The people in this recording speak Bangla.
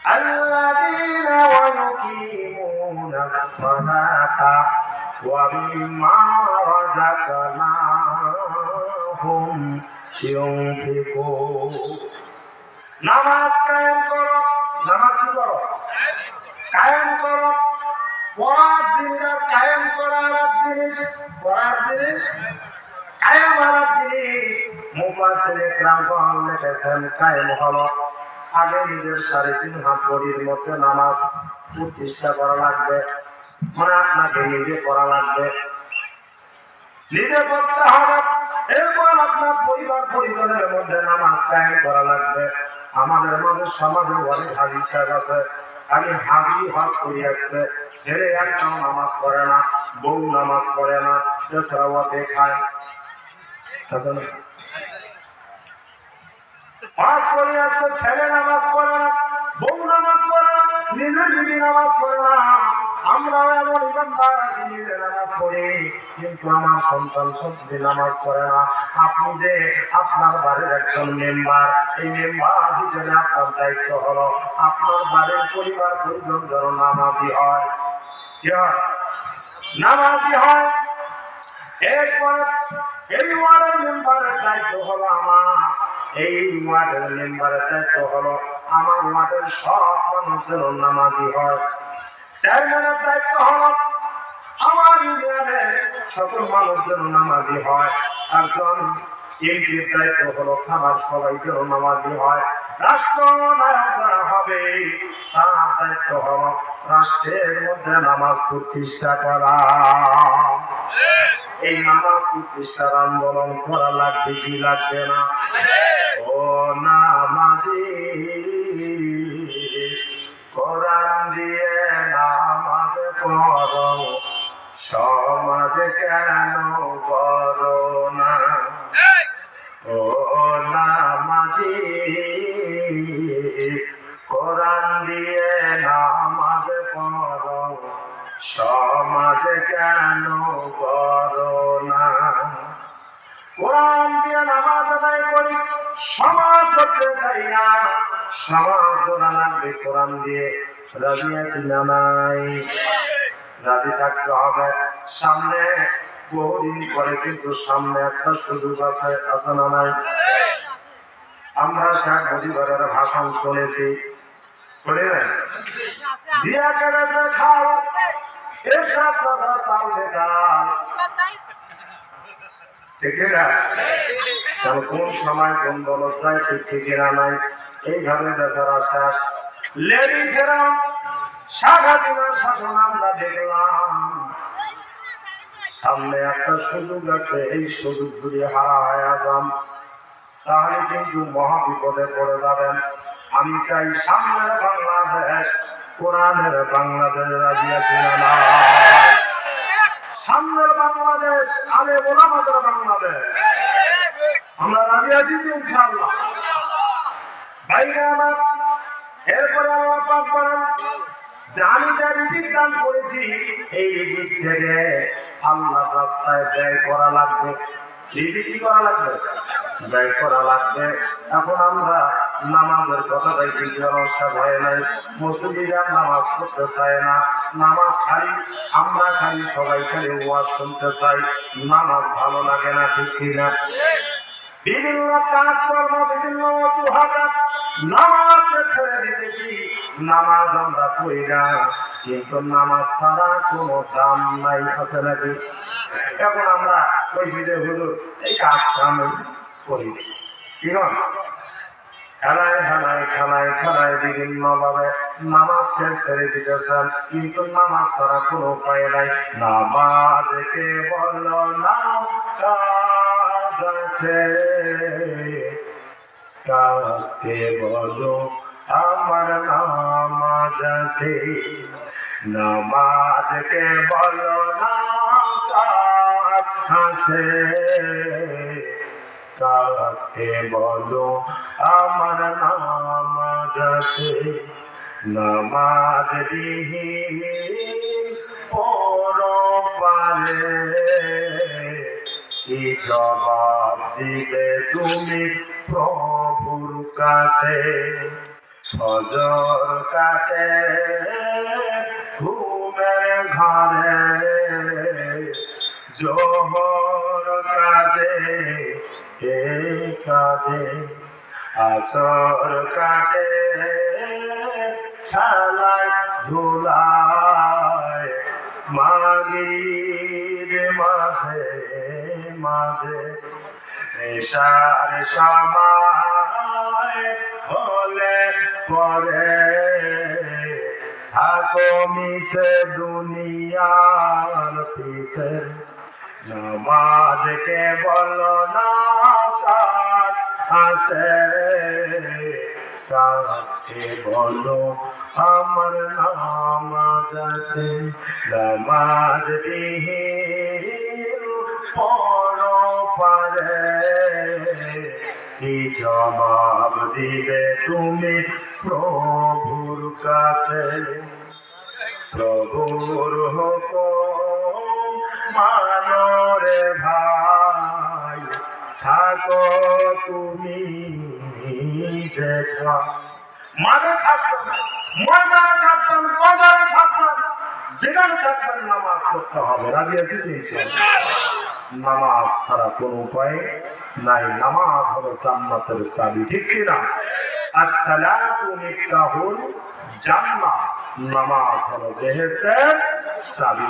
الذين ويقيمون الصلاة ومما رزقناهم ينفقون নামাজ কায়েম করো নামাজ কি করো কায়েম করো পড়ার জিনিস কায়েম করার জিনিস পড়ার জিনিস কায়েম হওয়ার জিনিস মুফাসসিরে কেরাম লিখেছেন কায়েম হলো আগে নিজের 3.5 হাত বডির মধ্যে নামাজ প্রতিষ্ঠা করা লাগবে মানে আপনাকে নিজে পড়া লাগবে নিজে পড়তে হবে এরপর আপনার পরিবার পরিজনের মধ্যে নামাজ কায়েম করা লাগবে আমাদের মাঝে সমাজে অনেক হাজি সাহেব আছে খালি হাজি হজ করে আসছে ছেলে একটাও নামাজ পড়ে না বউ নামাজ পড়ে না এছাড়াও দেখায় হজ করে আসছে ছেলে নামাজ পড়ে না বউ নামাজ পড়ে না নিজের বিবি নামাজ পড়ে না আমরাও এমন ইমানদার আছি নিজে নামাজ পড়ি কিন্তু আমার সন্তান সত্যি নামাজ পড়ে না আপনি যে আপনার বাড়ির একজন মেম্বার এই মেম্বার হিসেবে আপনার দায়িত্ব হলো আপনার বাড়ির পরিবার পরিজন যেন নামাজি হয় কি হয় নামাজি হয় এরপর এই ওয়ার্ডের মেম্বারের দায়িত্ব হলো আমার এই ওয়ার্ডের মেম্বারের দায়িত্ব হলো আমার ওয়ার্ডের সব মানুষ যেন নামাজি হয় চেয়ারম্যানের দায়িত্ব হলো আমার ইউনিয়নের সকল মানুষ যেন নামাজি হয় একজন এমপির দায়িত্ব হলো থানার সবাই যেন নামাজি হয় রাষ্ট্রনায়ক যারা হবে তার দায়িত্ব হলো রাষ্ট্রের মধ্যে নামাজ প্রতিষ্ঠা করা এই নামাজ প্রতিষ্ঠার আন্দোলন করা লাগবে কি লাগবে না ও নামাজি কোরআন দিয়ে নামাজ পড়ো সমাজ কেন করো না ও নামাজি কোরআন দিয়ে নামাজ পড়ো সমাজ কেন করো না কোরআন দিয়ে নামাজ আদায় করি সমাজ করতে চাই না সমাজ করা লাগবে কোরআন দিয়ে রাজি আছি না নাই রাজি থাকতে হবে সামনে বহুদিন পরে কিন্তু সামনে একটা সুযোগ আছে আছে না নাই আমরা শেখ মুজিবের ভাষণ শুনেছি জিয়া কেটেছে খাও এর সাথে তাল বেকার ঠিক না কোন সময় কোন দলত যায় ঠিক ঠিকানা নাই এইভাবে বেচারা শেষ লেডি ফেরাম শাহাদিনার শাসন আমরা দেখলাম সামনে একটা সুযোগ আছে এই সুযোগ যদি হারা হয়ে যান তাহলে কিন্তু মহা বিপদে পড়ে যাবেন আমি চাই সামনের বাংলাদেশ কোরআনের বাংলাদেশ রাজি আছে না সামনের বাংলাদেশ আলে ওলামাদের বাংলাদেশ আমরা রাজি আছি তো ইনশাআল্লাহ ভাইরা আমার এরপরে আল্লাহ পাক বলেন যে আমি যা রিজিক দান করেছি এই রিজিক থেকে আল্লাহর রাস্তায় ব্যয় করা লাগবে রিজিক কি করা লাগবে ব্যয় করা লাগবে এখন আমরা নামাজের কথাটাই কিন্তু অনুষ্ঠান হয় নাই মুসলিমরা নামাজ পড়তে চায় না নামাজ খালি আমরা খালি সবাই খালি ওয়াজ শুনতে চাই নামাজ ভালো লাগে না ঠিক কিনা বিভিন্ন কাজকর্ম বিভিন্ন অজুহাতে নামাজ ছেড়ে দিতেছি নামাজ আমরা পড়ি না কিন্তু নামাজ ছাড়া কোনো দাম নাই আছে নাকি এখন আমরা কইছি যে হুজুর এই কাজ আমি করি কি না খেলায় খেলায় খেলায় খেলায় বিভিন্ন ভাবে নামাজকে ছেড়ে দিতেছেন কিন্তু নামাজ ছাড়া কোনো উপায় নাই নামাজকে বলো না কাজ আছে কাজকে বলো আমার নামাজ আছে নামাজকে বলো না কাজ আছে কাজকে বলো আমার নামাজ আছে নামাজ দিহি পরপারে কি জবাব দিবে তুমি প্রভুর কাছে ফজর কাটে ঘুমের ঘরে, জোহর কাজে এ কাজে, আসর কাটে খেলায় ধুলায়, মাগরিব মাঝে মাঝে, এশার সময় হলে পরে থাকো মিশে দুনিয়ার পিছে, নামাজকে বলো না কাজ আছে, কাছে বলো আমার নামাজ আছে। নামাজ বিহীন পড়ো পারে, কি জবাব দিবে তুমি প্রভুর কাছে? প্রভুর হুকুম মানো রে ভাই, থাকো তুমি দেখা। মাঝে থাকবেন, ময়দানে থাকবেন, বাজারে থাকবেন, যেখানে থাকবেন নামাজ পড়তে হবে। রাজি আছি তো? নামাজ ছাড়া কোন উপায় নাই। নামাজ হলো জান্নাতের চাবি, ঠিক কিনা? আসসালাতু মিফতাহুল জান্নাহ, নামাজ হলো বেহেশতের চাবি।